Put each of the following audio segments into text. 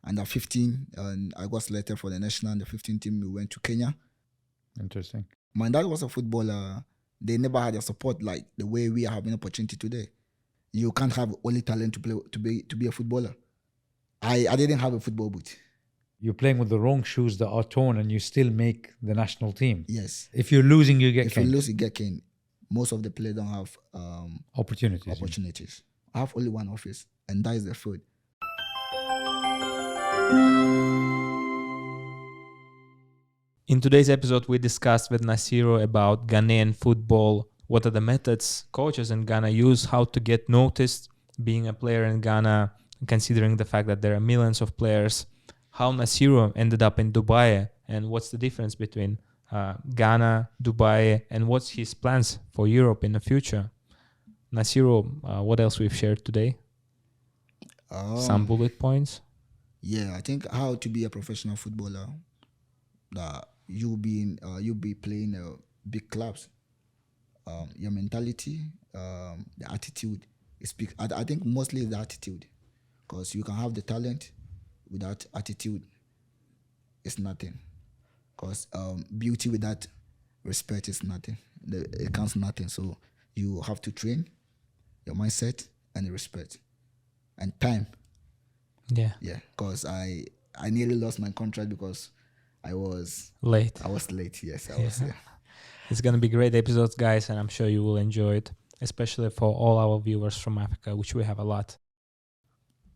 under 15, and I got selected for the national under 15 team. We went to Kenya. Interesting. My dad was a footballer. They never had a support like the way we are having opportunity today. You can't have only talent to play to be a footballer. I didn't have a football boot. You're playing with the wrong shoes that are torn, and you still make the national team. Yes. If you're losing, you get If caned. you lose, you get caned. Most of the players don't have Opportunities. I have only one office, and that is the field. In today's episode, we discussed with Nasiro about Ghanaian football, what are the methods coaches in Ghana use, how to get noticed being a player in Ghana, considering the fact that there are millions of players, how Nasiro ended up in Dubai, and what's the difference between Ghana, Dubai, and what's his plans for Europe in the future. Nasiro, what else we've shared today? Some bullet points. Yeah, I think how to be a professional footballer. You'll be playing big clubs. Your mentality, the attitude. I think mostly the attitude, because you can have the talent without attitude. It's nothing. Because beauty without respect is nothing. It counts nothing. So you have to train your mindset and the respect and time. Yeah. Because I nearly lost my contract because I was late. Yes, I was. Yeah. It's going to be great episodes, guys, and I'm sure you will enjoy it, especially for all our viewers from Africa, which we have a lot.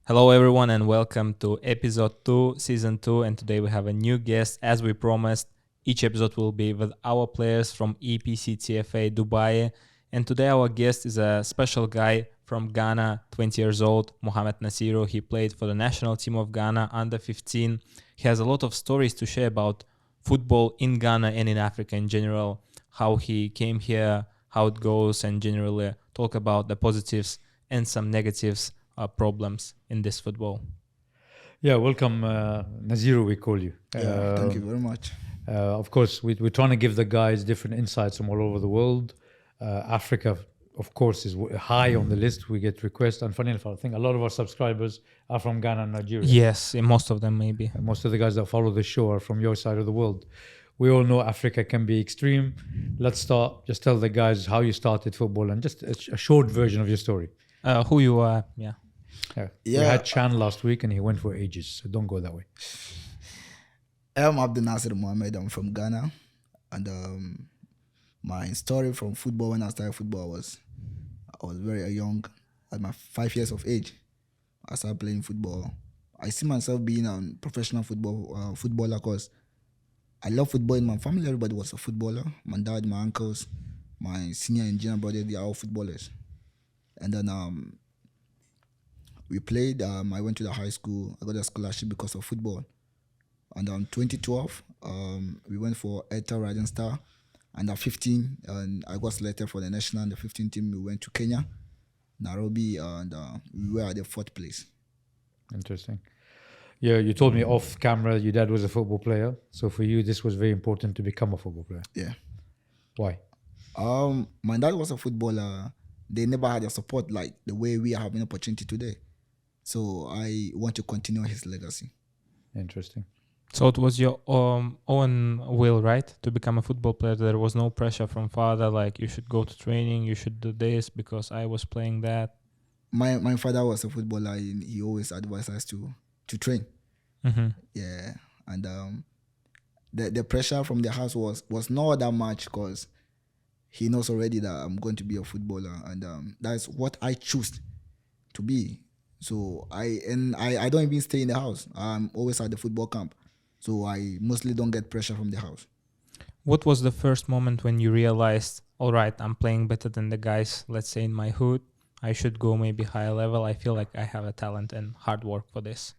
Hello, everyone, and welcome to episode 2, season 2. And today we have a new guest, as we promised. Each episode will be with our players from EPC TFA Dubai. And today our guest is a special guy from Ghana, 20 years old, Mohamed Nasiro. He played for the national team of Ghana, under 15. He has a lot of stories to share about football in Ghana and in Africa in general, how he came here, how it goes, and generally talk about the positives and some negatives, problems in this football. Yeah, welcome, Nasiro, we call you. Thank you very much. Of course, we're trying to give the guys different insights from all over the world. Africa, of course, is high on the list. We get requests, and funny enough, I think a lot of our subscribers are from Ghana and Nigeria. Yes, most of them maybe. And most of the guys that follow the show are from your side of the world. We all know Africa can be extreme. Let's start. Just tell the guys how you started football and just a short version of your story. Who you are, yeah. We had Chan last week and he went for ages, so don't go that way. I'm Abdul Nasir Mohammed. I'm from Ghana. And my story from football, when I started football, I was very young. At my 5 years of age, I started playing football. I see myself being a professional footballer because I love football in my family. Everybody was a footballer. My dad, my uncles, my senior and junior brother, they are all footballers. And then we played. I went to the high school. I got a scholarship because of football. And 2012, we went for ETA Rising Star under 15, and I got selected for the national under 15 team. We went to Kenya, Nairobi, and we were at the 4th place. Interesting. Yeah, you told me off camera your dad was a football player. So for you, this was very important to become a football player. Yeah. Why? My dad was a footballer. They never had a support like the way we are having opportunity today. So I want to continue his legacy. Interesting. So it was your own will, right, to become a football player? There was no pressure from father, like you should go to training, you should do this because I was playing that. My father was a footballer, and he always advised us to train. Mm-hmm. Yeah, and the pressure from the house was not that much because he knows already that I'm going to be a footballer, and that's what I choose to be. So I don't even stay in the house. I'm always at the football camp. So I mostly don't get pressure from the house. What was the first moment when you realized, all right, I'm playing better than the guys, let's say in my hood, I should go maybe higher level. I feel like I have a talent and hard work for this.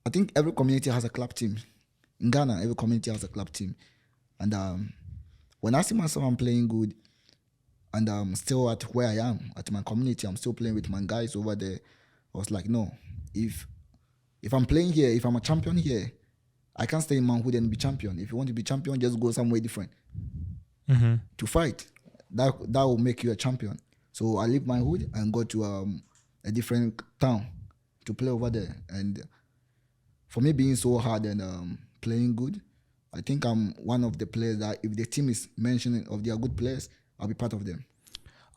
I think every community has a club team. In Ghana, every community has a club team. And when I see myself, I'm playing good, and I'm still at where I am, at my community, I'm still playing with my guys over there. I was like, no, if I'm playing here, if I'm a champion here, I can't stay in my hood and be champion. If you want to be champion, just go somewhere different to fight. That will make you a champion. So I leave my hood and go to a different town to play over there. And for me being so hard and playing good, I think I'm one of the players that if the team is mentioning of their good players, I'll be part of them.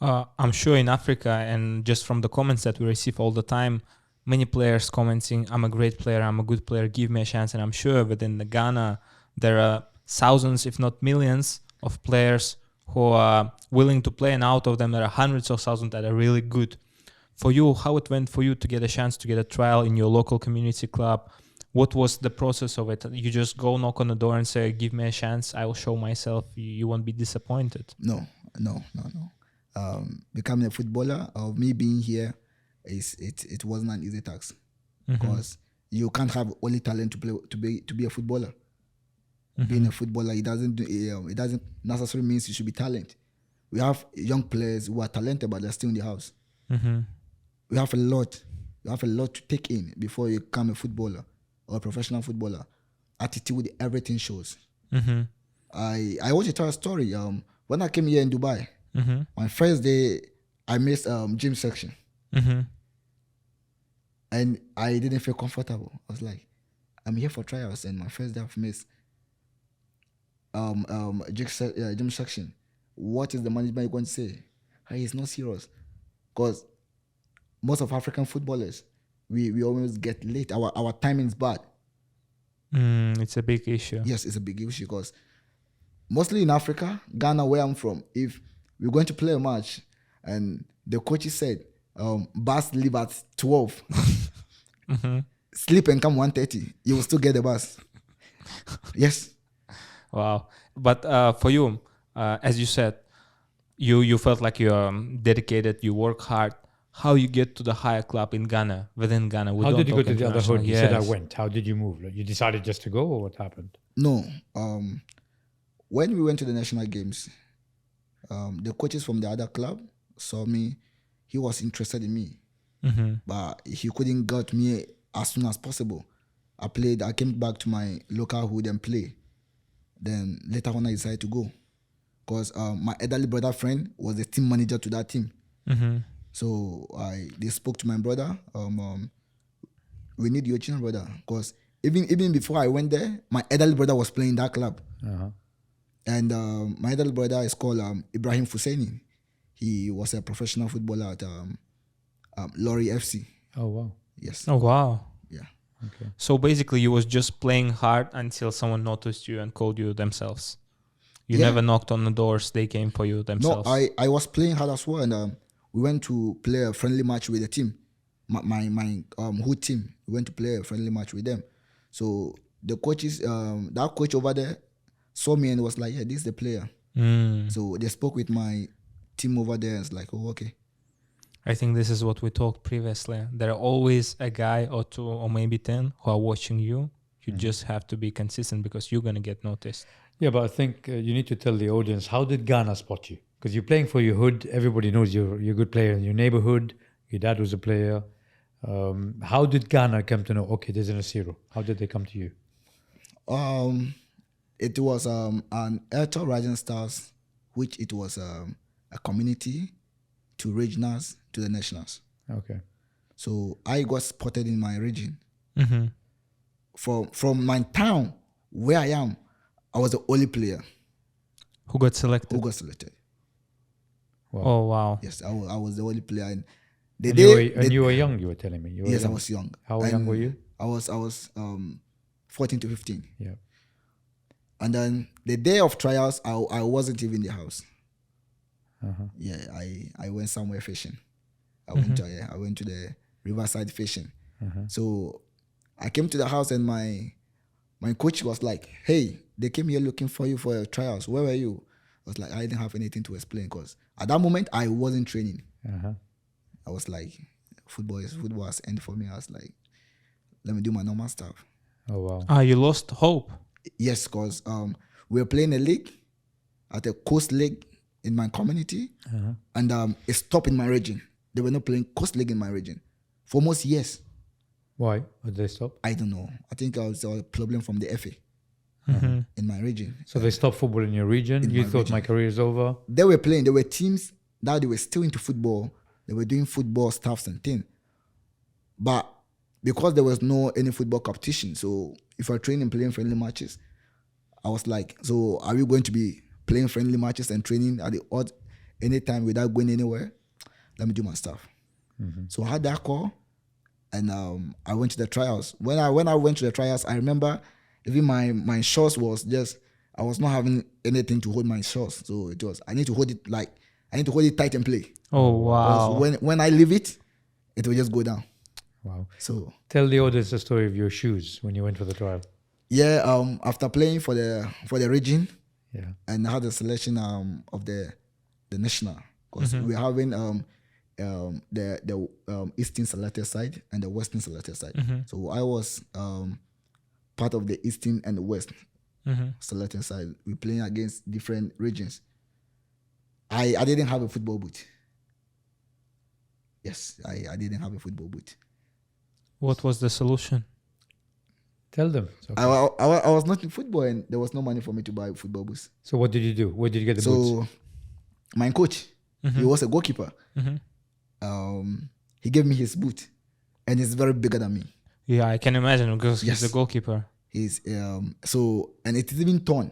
I'm sure in Africa, and just from the comments that we receive all the time, many players commenting, I'm a great player, I'm a good player, give me a chance. And I'm sure within the Ghana, there are thousands, if not millions, of players who are willing to play, and out of them, there are hundreds of thousands that are really good. For you, how it went for you to get a chance to get a trial in your local community club? What was the process of it? You just go knock on the door and say, give me a chance, I will show myself, you won't be disappointed. No. Becoming a footballer, or me being here, it wasn't an easy task, because you can't have only talent to be a footballer. Being a footballer, it doesn't necessarily means you should be talent. We have young players who are talented but they're still in the house. We have a lot to take in before you become a footballer or a professional footballer. Attitude, everything shows. I want to tell a story. When I came here in Dubai, my first day I missed gym section, and I didn't feel comfortable. I was like, I'm here for trials, and my first day I've missed gym section. What is the management going to say? Hey, it's not serious, because most of African footballers, we always get late. Our timing is bad. It's a big issue. Yes, it's a big issue, because mostly in Africa, Ghana, where I'm from, if we're going to play a match and the coach said, bus leave at 12, sleep and come 1:30, you will still get the bus. Yes. Wow. But for you, as you said, you felt like you're dedicated, you work hard. How you get to the higher club in Ghana, within Ghana? How did you go to the other hood? You said I Yes. went. How did you move? Like, you decided just to go, or what happened? No. When we went to the national games, the coaches from the other club saw me. He was interested in me, but he couldn't get me as soon as possible. I came back to my local hood and play. Then later on I decided to go, because my elderly brother friend was the team manager to that team. So they spoke to my brother. We need your children, brother, because even before I went there, my elderly brother was playing that club. And my elderly brother is called Ibrahim Fusaini. He was a professional footballer at Lorry FC. Oh wow. Yes. Oh, wow. Yeah. Okay. So basically, you was just playing hard until someone noticed you and called you themselves. You Yeah. never knocked on the doors; they came for you No, themselves. I was playing hard as well, and we went to play a friendly match with the team. My hood team. We went to play a friendly match with them. So the coaches, that coach over there, saw me and was like, "Yeah, this is the player." So they spoke with my team over there, and it's like, "Oh, okay." I think this is what we talked previously. There are always a guy or two or maybe 10 who are watching you. You just have to be consistent, because you're gonna get noticed. Yeah, but I think you need to tell the audience, how did Ghana spot you? Because you're playing for your hood. Everybody knows you're a good player in your neighborhood. Your dad was a player. How did Ghana come to know, okay, there's an Asiro? How did they come to you? It was an Airtel Rising Stars, which it was a community to regionals to the nationals. Okay. So I got spotted in my region. From my town where I am, I was the only player Who got selected? who got selected. Oh, wow. Yes, I was the only player. And You were young, you were telling me. You were yes, young. I was young. How And young were you? I was 14 to 15. Yeah. And then the day of trials, I wasn't even in the house. Yeah, I went somewhere fishing. I went to the riverside fishing. So I came to the house and my coach was like, "Hey, they came here looking for you for trials. Where were you?" I was like, I didn't have anything to explain, because at that moment I wasn't training. I was like, football has ended for me. I was like, let me do my normal stuff. Oh wow. You lost hope. Yes, because we were playing a league at a coast league in my community, and it stopped in my region. They were not playing coast league in my region for most years. Why? Why did they stop? I don't know. I think it was a problem from the FA in my region. So they stopped football in your region. You my thought my career is over. They were playing. There were teams that they were still into football. They were doing football stuffs and things. But because there was no any football competition. So if you're training playing friendly matches, I was like, so are we going to be playing friendly matches and training at the odd anytime without going anywhere? Let me do my stuff. So I had that call, and I went to the trials. When I went to the trials, I remember even my shots was just, I was not having anything to hold my shots. So it was, I need to hold it tight and play. Oh wow. Because when I leave it, it will just go down. Wow. So Tell the audience the story of your shoes when you went for the trial. yeah, after playing for the region, Yeah. and I had a selection of the national, because we're having the Eastern selected side and the Western selected side. So I was part of the Eastern and the West selected side. We're playing against different regions. I didn't have a football boot. Yes, I didn't have a football boot. What was the solution? Tell them. It's okay. I was not in football, and there was no money for me to buy football boots. So what did you do? Where did you get the boots? So my coach, he was a goalkeeper. He gave me his boot, and he's very bigger than me. Yeah, I can imagine because he's Yes. the goalkeeper. He's so, and it's even torn.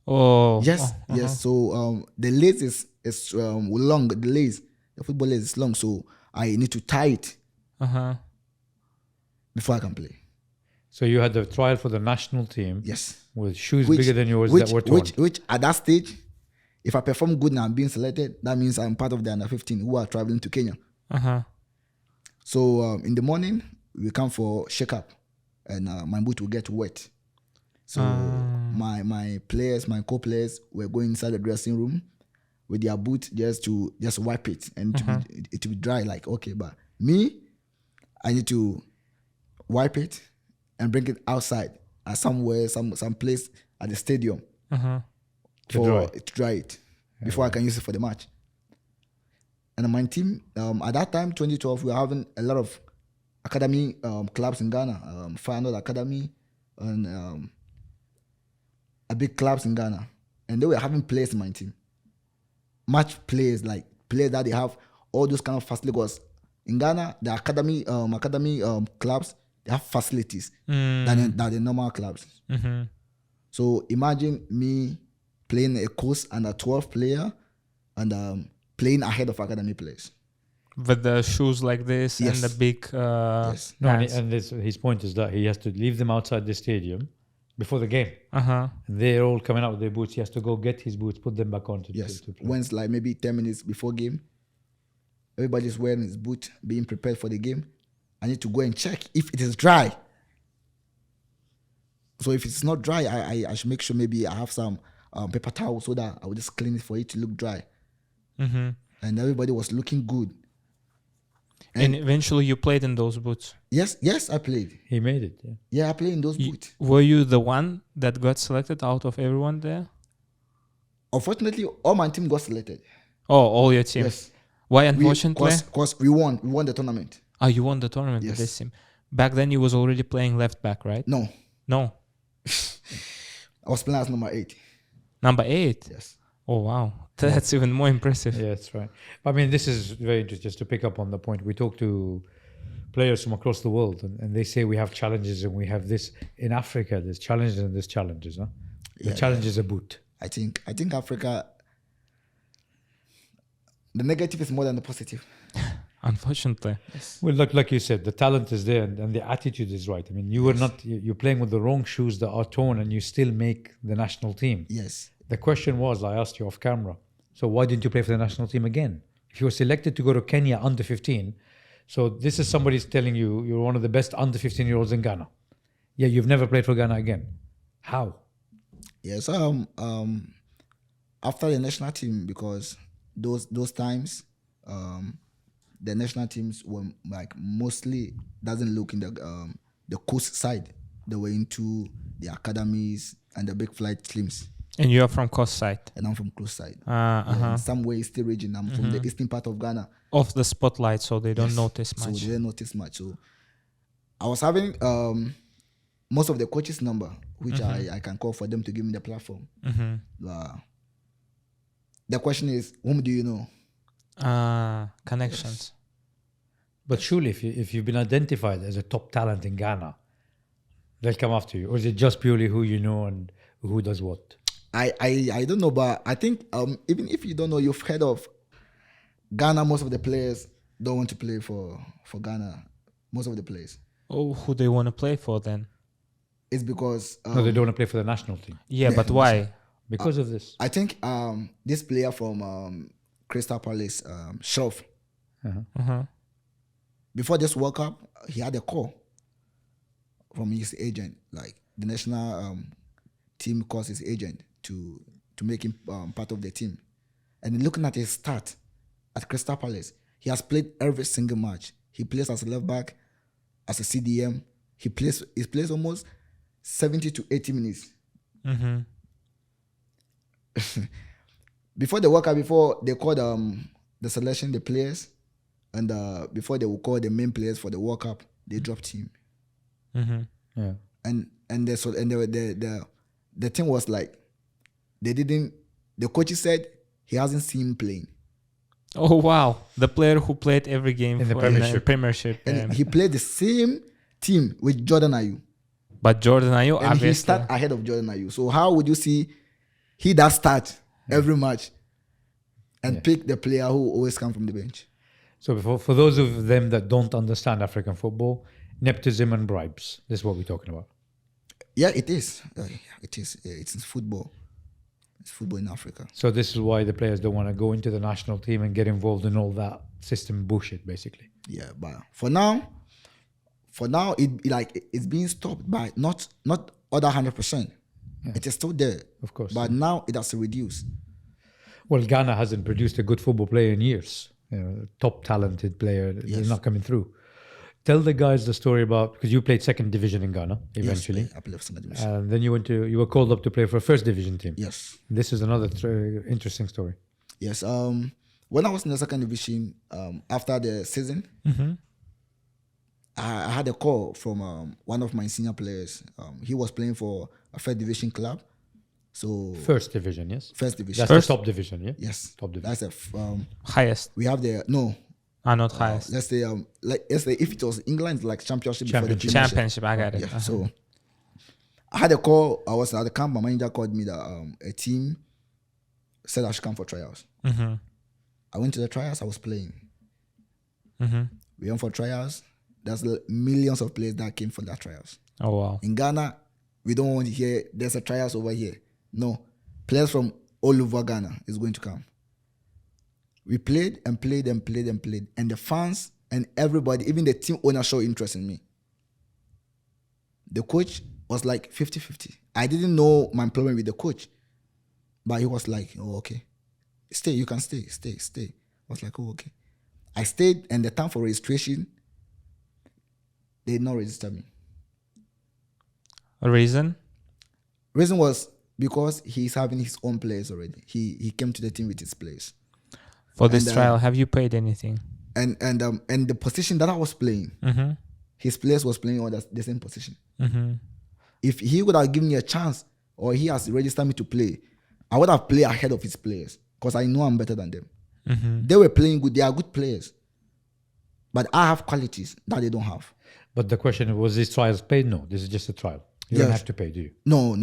Oh. Yes, oh, yes. So the lace is long. The lace, the football lace is long. So I need to tie it before I can play. So you had the trial for the national team Yes. with shoes Which- bigger than yours that were torn. Which at that stage, if I perform good and I'm being selected, that means I'm part of the under 15 who are traveling to Kenya. So in the morning we come for shake up, and my boot will get wet. So my players, my co-players were going inside the dressing room with their boot just wipe it and to be dry. Like, okay, but me, I need to wipe it and bring it outside at somewhere, some place at the stadium To dry it before I can use it for the match. And my team, at that time, 2012, we were having a lot of academy clubs in Ghana, Feyenoord Academy, and a big clubs in Ghana. And they were having players in my team. Match players, like players that they have all those kind of facilities. Because in Ghana, the academy clubs, they have facilities than the normal clubs. So imagine me playing a course under 12 player and playing ahead of academy players. With the shoes like this Yes. and the big Yes. No, pants. and his point is that he has to leave them outside the stadium before the game. Uh-huh. They're all coming out with their boots. He has to go get his boots, put them back on to Yes. to play. When it's like maybe 10 minutes before game, everybody's wearing his boot, being prepared for the game. I need to go and check if it is dry. So if it's not dry, I should make sure maybe I have some paper towel so that I will just clean it for it to look dry. And everybody was looking good. And eventually you played in those boots. Yes, I played. He made it. Yeah. Yeah, I played in those boots. Were you the one that got selected out of everyone there? Unfortunately, all my team got selected. Oh, all your team. Yes. Why unfortunately? Because we won the tournament. Oh, you won the tournament with Yes. this team. Back then you was already playing left back, right? No, No. I was playing as number 8. Number 8. Yes. Oh wow. That's even more impressive. Yeah, that's right. I mean, this is very interesting. Just to pick up on the point, we talk to players from across the world, and they say we have challenges and we have this. In Africa, there's challenges and there's challenges. Huh? The Yeah, challenge is a boot. I think Africa, the negative is more than the positive. Unfortunately. Well, like you said, the talent is there and the attitude is right. I mean, you were not you're playing with the wrong shoes that are torn, and you still make the national team. Yes. The question was, I asked you off camera, so why didn't you play for the national team again? If you were selected to go to Kenya under 15, so this is somebody's telling you you're one of the best under 15-year-olds in Ghana. Yeah, you've never played for Ghana again. How? Yes. After the national team, because those times, the national teams were like mostly doesn't look in the coast side. They were into the academies and the big flight teams. And you are from coast side. And I'm from coast side. Uh-huh. In some way, still region. I'm from the eastern part of Ghana. Off the spotlight, so they don't Yes. notice So much. they didn't notice much. So I was having most of the coaches' number, which I can call for them to give me the platform. The question is, whom do you know? Connections. But surely, if you've been identified as a top talent in Ghana, they'll come after you. Or is it just purely who you know and who does what? I don't know, but I think even if you don't know, you've heard of Ghana. Most of the players don't want to play for Ghana. Most of the players. Oh, who they want to play for then? It's because No, they don't want to play for the national team Yeah, but why? because of this. I think this player from Crystal Palace, Shroff, Uh-huh. before this World Cup, he had a call from his agent, like the national team calls his agent to make him part of the team. And looking at his stat at Crystal Palace, he has played every single match. He plays as a left back, as a CDM. He plays almost 70 to 80 minutes. Mm-hmm. Before the World Cup, before they called the selection, the players, and before they will call the main players for the World Cup, they dropped him. Mm-hmm. Yeah. The thing was like the coaches said he hasn't seen him playing. Oh wow, the player who played every game In the for- Premiership. And he played the same team with Jordan Ayew. But Jordan Ayew, And he obviously, start ahead of Jordan Ayew. So how would you see he that start every match and pick the player who always come from the bench? So for those of them that don't understand African football, nepotism and bribes. This is what we're talking about. Yeah, it is. It is. It's football. It's football in Africa. So this is why the players don't want to go into the national team and get involved in all that system bullshit, basically. Yeah, but for now, it's being stopped by not other 100%. It is still there, Of course. but now it has reduced. Well, Ghana hasn't produced a good football player in years. Top talented player. They're Yes. not coming through. Tell the guys the story about, because you played second division in Ghana eventually. Yes, I played for second division. And then you were called up to play for a first division team. Yes, This is another interesting story. yes. When I was in the second division, after the season, I had a call from one of my senior players. He was playing for a first division club. So First division, yes? first division. That's the top division, yeah? Yes, Top division. that's highest. we have the no. Not highest. Let's say if it was England, like championship before the Championship. Premiership. Championship, I got it. Yeah. So I had a call. I was at the camp. My manager called me that a team said I should come for trials. Mm-hmm. I went to the trials. I was playing. Mm-hmm. We went for trials. There's millions of players that came for that trials. Oh wow. In Ghana, we don't want to hear there's a trials over here. No, players from all over Ghana is going to come. We played and played and played and played, and the fans and everybody, even the team owner, showed interest in me. The coach was like 50-50. I didn't know my employment with the coach, but he was like, "Oh, okay, stay. You can stay. I was like, "Oh, okay." I stayed, and the time for registration, they did not register me. A reason? Reason was because he's having his own players already. He came to the team with his players. For this And, trial, have you paid anything? And the position that I was playing, Mm-hmm. his players was playing on the same position. Mm-hmm. If he would have given me a chance, or he has registered me to play, I would have played ahead of his players because I know I'm better than them. Mm-hmm. They were playing good. They are good players, but I have qualities that they don't have. But the question was, these trials paid? No, this is just a trial. You don't Yes. have to pay, do you? No.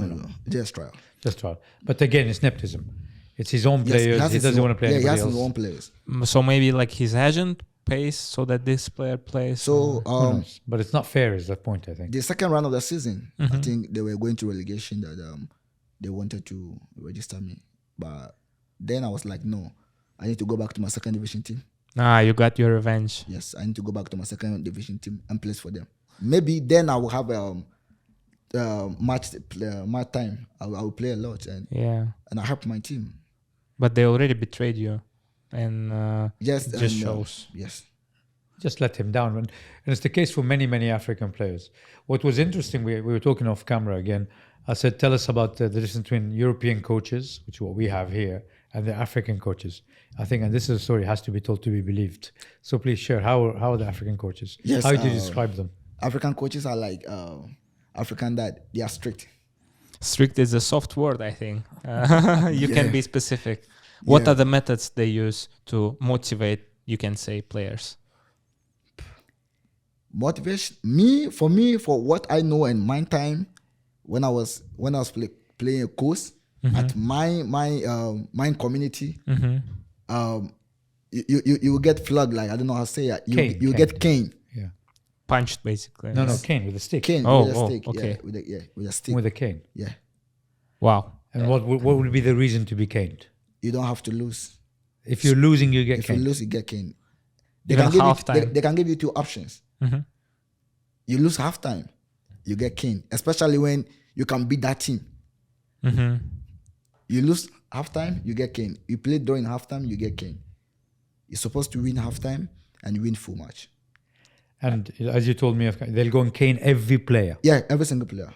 Just trial. Just trial. But again, it's nepotism. It's his own Yes, players. has He his doesn't own- want to play Yeah, he anybody has his else. own players. So maybe like his agent pays so that this player plays. So Who knows? But it's not fair is the point, I think. the second round of the season, I think they were going to relegation that they wanted to register me. But then I was like, no, I need to go back to my second division team. You got your revenge. Yes, I need to go back to my second division team and play for them. Maybe then I will have match time. I will play a lot and I help my team. But they already betrayed you, and Yes, it just and, shows. Yes. Just let him down. And it's the case for many, many African players. What was interesting, we were talking off camera again. I said, tell us about the difference between European coaches, which is what we have here, and the African coaches. I think, and this is a story has to be told to be believed. So please share, how are the African coaches? Yes, How do you describe them? African coaches are like African that they are strict. Strict is a soft word, I think. You can Yeah. be specific. What Yeah. are the methods they use to motivate, you can say, players? Motivation, for what I know in my time, when I was playing a course at my community, you will get flogged, like, I don't know how to say it. You get cane. Yeah. Punched, basically. No, cane with a stick. Cane Oh, with a stick. okay. With a stick. With a cane. Yeah. Wow. And what would be the reason to be caned? You don't have to lose. If you're losing, you get If caned. you lose, you get cane. Even half-time. They can give you two options. You lose halftime, you get cane. Especially when you can beat that team. You lose halftime, you get cane. You play during halftime, you get cane. You're supposed to win halftime and you win full match. And as you told me, they'll go and cane every player. Yeah, every single player.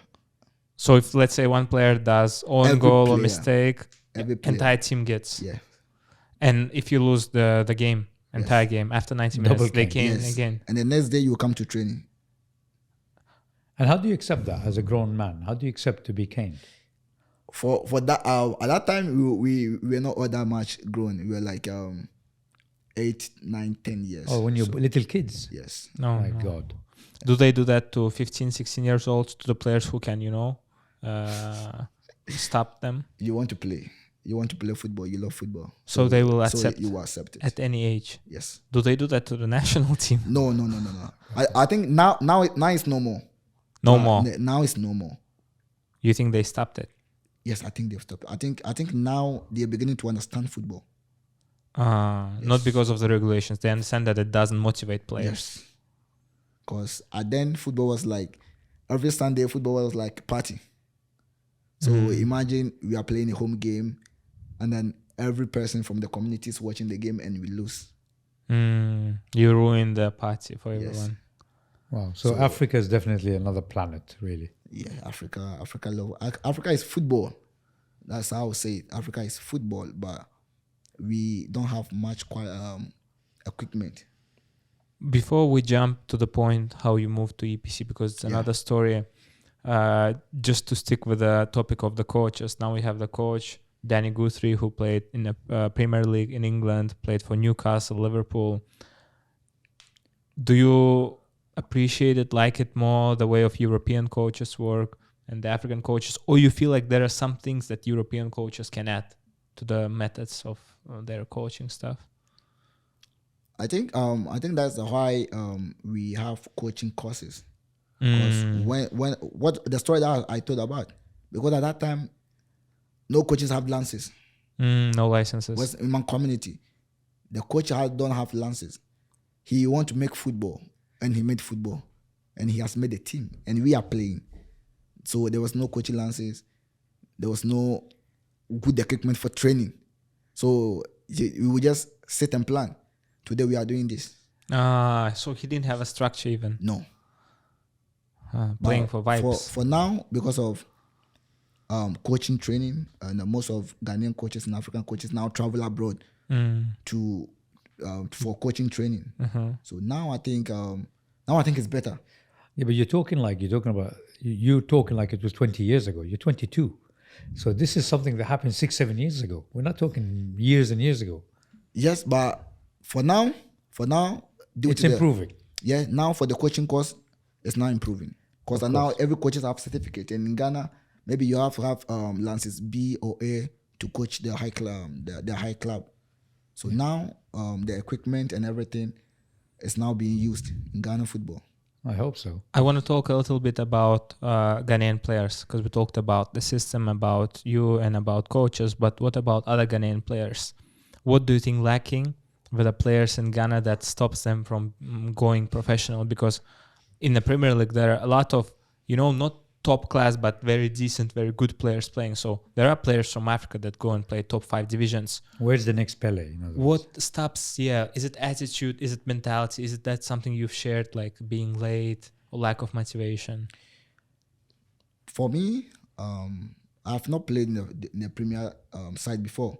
So if, let's say, one player does own Every goal or player. mistake, Every player. entire team gets. Yeah. And if you lose the game, entire game, after 90 Double minutes, they cane. cane again. And the next day you will come to training. And how do you accept that as a grown man? How do you accept to be caned? For that at that time we were not all that much grown. We were like 8, 9, 10 years. Oh, when you're little kids? Yes. No, My no. God. Do they do that to 15, 16 years old, to the players who can, stop them? You want to play. You want to play football. You love football. So they will So accept you will accept it. at any age. Yes. Do they do that to the national team? No. I think now it's no more. No more. Now it's no more. You think they stopped it? Yes, I think they've stopped. I think now they're beginning to understand football. Not because of the regulations. They understand that it doesn't motivate players. Yes. Because then football was like, every Sunday football was like a party. So imagine we are playing a home game and then every person from the community is watching the game and we lose. You ruin the party for Yes. everyone. Wow. So Africa is definitely another planet, really. Yeah, Africa is football. That's how I would say it. Africa is football, but we don't have much equipment. Before we jump to the point how you moved to EPC, because it's another story, just to stick with the topic of the coaches. Now we have the coach, Danny Guthrie, who played in the Premier League in England, played for Newcastle, Liverpool. Do you appreciate it, like it more, the way of European coaches work and the African coaches, or you feel like there are some things that European coaches can add to the methods of their coaching stuff? I think that's why we have coaching courses. Because when what the story that I told about, because at that time no coaches have lances. No licenses. Was in my community, the coach don't have lances. He want to make football, and he made football, and he has made a team, and we are playing. So there was no coaching lances, there was no good equipment for training. So we would just sit and plan. Today we are doing this. So he didn't have a structure even. No. Playing But for vibes. For now, because of coaching training, and most of Ghanaian coaches and African coaches now travel abroad to for coaching training. So now I think it's better. Yeah, but you're talking like it was 20 years ago. You're 22. So this is something that happened 6-7 years ago. We're not talking years and years ago. Yes, but for now, It's improving. Now for the coaching course, it's now improving. Because now every coaches have certificate. And in Ghana, maybe you have to have lances B or A to coach the high club, the high club. So now the equipment and everything is now being used in Ghana football. I hope so. I want to talk a little bit about Ghanaian players, because we talked about the system, about you, and about coaches. But what about other Ghanaian players? What do you think lacking with the players in Ghana that stops them from going professional? Because in the Premier League, there are a lot of, not top class, but very decent, very good players playing. So there are players from Africa that go and play top 5 divisions. Where's the next Pele? In other words? What stops? Is it attitude? Is it mentality? Is it that something you've shared, like being late or lack of motivation? For me, I've not played in the Premier side before,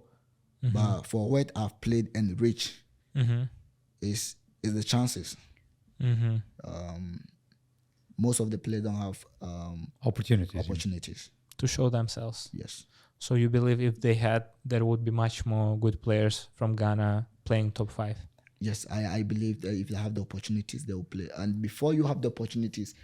but for what I've played and reached is the chances. Most of the players don't have opportunities To show themselves. Yes. So you believe if they had, there would be much more good players from Ghana playing top 5? yes, I believe that if they have the opportunities, they will play. And before you have the opportunities,